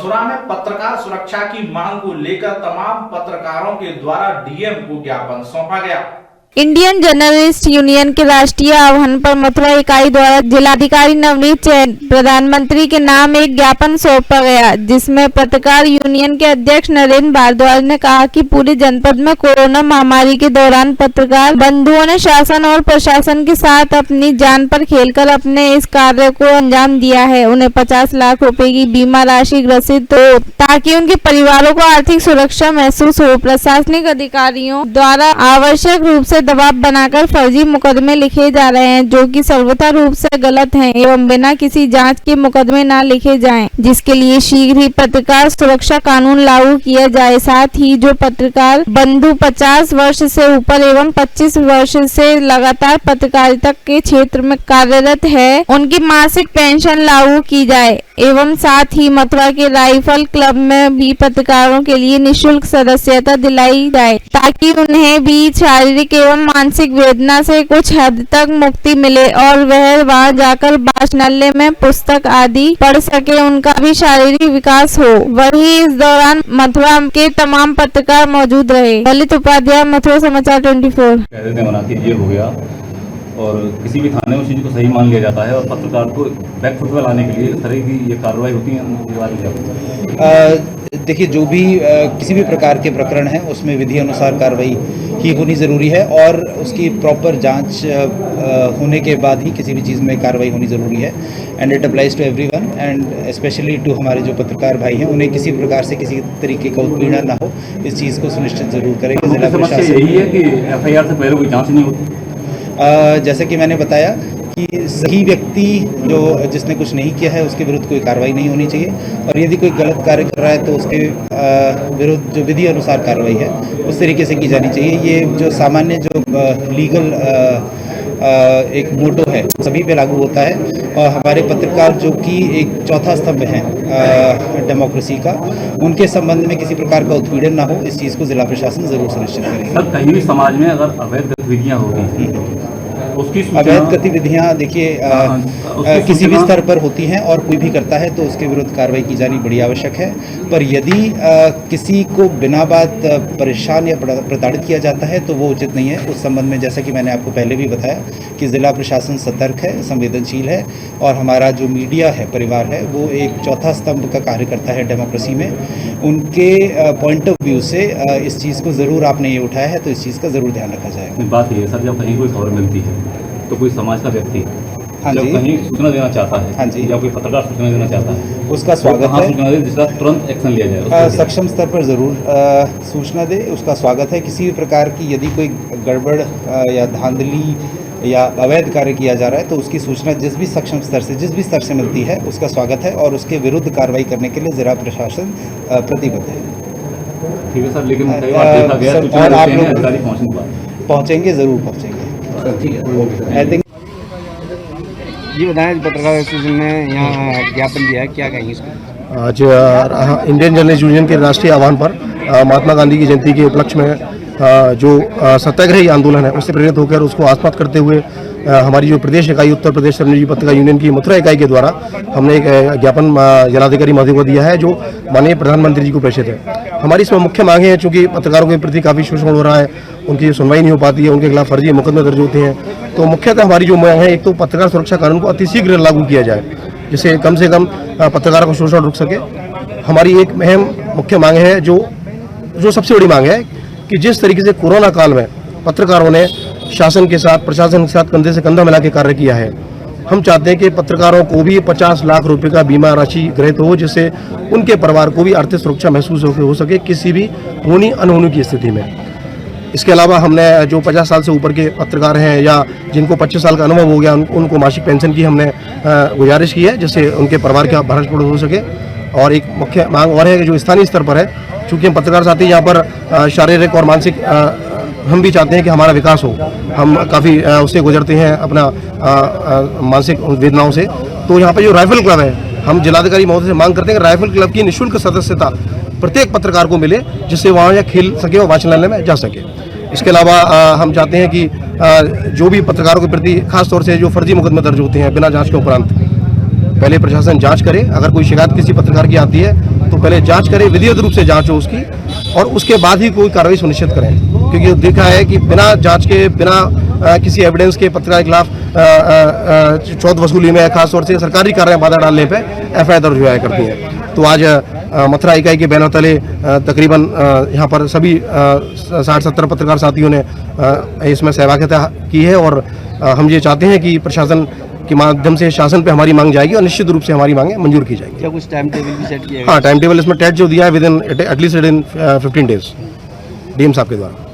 मथुरा में पत्रकार सुरक्षा की मांग को लेकर तमाम पत्रकारों के द्वारा डीएम को ज्ञापन सौंपा गया। इंडियन जर्नलिस्ट यूनियन के राष्ट्रीय आह्वान पर मथुरा इकाई द्वारा जिलाधिकारी नवनीत जैन प्रधानमंत्री के नाम एक ज्ञापन सौंपा गया, जिसमें पत्रकार यूनियन के अध्यक्ष नरेंद्र भारद्वाज ने कहा कि पूरे जनपद में कोरोना महामारी के दौरान पत्रकार बंधुओं ने शासन और प्रशासन के साथ अपनी जान पर खेलकर अपने इस कार्य को अंजाम दिया है। उन्हें 50 लाख रुपए की बीमा राशि ग्रसित हो ताकि उनके परिवारों को आर्थिक सुरक्षा महसूस हो। प्रशासनिक अधिकारियों द्वारा आवश्यक रूप से दबाव बनाकर फर्जी मुकदमे लिखे जा रहे हैं, जो कि सर्वथा रूप से गलत हैं एवं बिना किसी जांच के मुकदमे न लिखे जाएं, जिसके लिए शीघ्र ही पत्रकार सुरक्षा कानून लागू किया जाए। साथ ही जो पत्रकार बंधु 50 वर्ष से ऊपर एवं 25 वर्ष से लगातार पत्रकारिता के क्षेत्र में कार्यरत है, उनकी मासिक पेंशन लागू की जाए एवं साथ ही मथुरा के राइफल क्लब में भी पत्रकारों के लिए निःशुल्क सदस्यता दिलाई जाए, ताकि उन्हें भी शारीरिक एवं मानसिक वेदना से कुछ हद तक मुक्ति मिले और वह वहां जाकर वाचनालय में पुस्तक आदि पढ़ सके, उनका भी शारीरिक विकास हो। वहीं इस दौरान मथुरा के तमाम पत्रकार मौजूद रहे। ललित उपाध्याय, मथुरा समाचार 24। ये हो गया और किसी भी थाने में उस चीज़ को सही मान लिया जाता है और पत्रकार को बैक फुट पे लाने के लिए इस तरह की ये कार्रवाई होती है। देखिए, जो भी किसी भी प्रकार के प्रकरण है उसमें विधि अनुसार कार्रवाई ही होनी ज़रूरी है और उसकी प्रॉपर जांच होने के बाद ही किसी भी चीज़ में कार्रवाई होनी ज़रूरी है। And it applies to everyone and especially to हमारे जो पत्रकार भाई हैं, उन्हें किसी प्रकार से किसी तरीके का उत्पीड़न ना हो, इस चीज़ को सुनिश्चित जरूर करेंगे। जिला प्रशासन यही है कि FIR से पहले कोई जाँच नहीं होती। जैसे कि मैंने बताया कि सही व्यक्ति जिसने कुछ नहीं किया है उसके विरुद्ध कोई कार्रवाई नहीं होनी चाहिए और यदि कोई गलत कार्य कर रहा है तो उसके विरुद्ध जो विधि अनुसार कार्रवाई है उस तरीके से की जानी चाहिए। ये जो सामान्य जो लीगल एक मोटो है सभी पे लागू होता है और हमारे पत्रकार जो कि एक चौथा स्तंभ है डेमोक्रेसी का, उनके संबंध में किसी प्रकार का उत्पीड़न ना हो, इस चीज़ को जिला प्रशासन जरूर सुनिश्चित करेगा। सर, कहीं भी समाज में अगर अवैध गतिविधियाँ होगी, उसकी अवैध गतिविधियाँ देखिए किसी भी स्तर पर होती हैं और कोई भी करता है तो उसके विरुद्ध कार्रवाई की जानी बड़ी आवश्यक है। पर यदि किसी को बिना बात परेशान या प्रताड़ित किया जाता है तो वो उचित नहीं है। उस संबंध में जैसा कि मैंने आपको पहले भी बताया कि जिला प्रशासन सतर्क है, संवेदनशील है और हमारा जो मीडिया है, परिवार है, वो एक चौथा स्तंभ का कार्य करता है डेमोक्रेसी में। उनके पॉइंट ऑफ व्यू से इस चीज़ को ज़रूर आपने ये उठाया है तो इस चीज़ का ज़रूर ध्यान रखा जाएगा। बात ये है सर, जब कहीं कोई खबर मिलती है तो कोई समाज का व्यक्ति जब कहीं सूचना देना चाहता है, हाँ जी, या कोई पत्रकार सूचना देना चाहता है, उसका स्वागत है। सूचना दे जिसका तुरंत एक्शन लिया जाए, सक्षम स्तर पर ज़रूर सूचना दे, उसका स्वागत है। किसी भी प्रकार की यदि कोई गड़बड़ या धांधली या अवैध कार्य किया जा रहा है तो उसकी सूचना जिस भी सक्षम स्तर से, जिस भी स्तर से मिलती है उसका स्वागत है और उसके विरुद्ध कार्रवाई करने के लिए जिला प्रशासन प्रतिबद्ध है। ठीक है सर, लेकिन कई बार देखा गया और आप लोग अधिकारी पहुँचेंगे, ज़रूर पहुँचेंगे। ठीक है, आई थिंक जी बताएं, पत्रकार एसोसिएशन ने यहाँ ज्ञापन दिया है, क्या कहेंगे इसको? आज इंडियन जर्नलिस्ट यूनियन के राष्ट्रीय आह्वान पर महात्मा गांधी की जयंती के उपलक्ष्य में जो सत्याग्रही आंदोलन है उससे प्रेरित होकर उसको आस्पद करते हुए हमारी जो प्रदेश इकाई उत्तर प्रदेश श्रमजीवी पत्रकार यूनियन की मथुरा इकाई के द्वारा हमने एक ज्ञापन जिलाधिकारी महोदय को दिया है, जो माननीय प्रधानमंत्री जी को प्रेषित है। हमारी इसमें मुख्य मांगे हैं, चूँकि पत्रकारों के प्रति काफ़ी शोषण हो रहा है, उनकी सुनवाई नहीं हो पाती है, उनके खिलाफ फर्जी मुकदमे दर्ज होते हैं, तो मुख्यतः हमारी जो मांग है, एक तो पत्रकार सुरक्षा कानून को अतिशीघ्र लागू किया जाए जिससे कम से कम पत्रकारों का शोषण रुक सके। हमारी एक अहम मुख्य मांग है, जो सबसे बड़ी मांग है कि जिस तरीके से कोरोना काल में पत्रकारों ने शासन के साथ, प्रशासन के साथ कंधे से कंधा मिला के कार्य किया है, हम चाहते हैं कि पत्रकारों को भी 50 लाख रुपए का बीमा राशि गृहित हो, जिससे उनके परिवार को भी आर्थिक सुरक्षा महसूस हो सके किसी भी होनी अनहोनी की स्थिति में। इसके अलावा हमने जो 50 साल से ऊपर के पत्रकार हैं या जिनको 25 साल का अनुभव हो गया उनको मासिक पेंशन की हमने गुजारिश की है, जिससे उनके परिवार का भरण पोषण हो सके। और एक मुख्य मांग और है कि जो स्थानीय स्तर पर है, चूँकि हम पत्रकार साथी यहाँ पर शारीरिक और मानसिक हम भी चाहते हैं कि हमारा विकास हो, हम काफ़ी उससे गुजरते हैं अपना मानसिक वेदनाओं से। तो यहाँ पर जो राइफल क्लब है, हम जिलाधिकारी महोदय से मांग करते हैं कि राइफल क्लब की निःशुल्क सदस्यता प्रत्येक पत्रकार को मिले, जिससे वहाँ या खेल सके और वाचनालय में जा सके। इसके अलावा हम चाहते हैं कि जो भी पत्रकारों के प्रति खासतौर से जो फर्जी मुकदमे दर्ज होते हैं बिना जांच के उपरांत, पहले प्रशासन जांच करे। अगर कोई शिकायत किसी पत्रकार की आती है तो पहले जांच करें, विधिवत रूप से जांच हो उसकी, और उसके बाद ही कोई कार्रवाई सुनिश्चित करें। क्योंकि देखा है कि बिना जांच के, बिना किसी एविडेंस के पत्रकार के खिलाफ चौथ वसूली में खासतौर से सरकारी कार्य में बाधा डालने पे FIR दर्ज हुआ करती है। तो आज मथुरा इकाई के बैनर तले तकरीबन यहाँ पर सभी 60-70 पत्रकार साथियों ने इसमें सहभागिता की है, और हम ये चाहते हैं कि प्रशासन के माध्यम से शासन पे हमारी मांग जाएगी और निश्चित रूप से हमारी मांगें मंजूर की जाएगी। क्या कुछ टाइम टेबल भी सेट किया गया? हाँ, टाइम टेबल इसमें टेट जो दिया है with in at least 15 days DM साहब के द्वारा।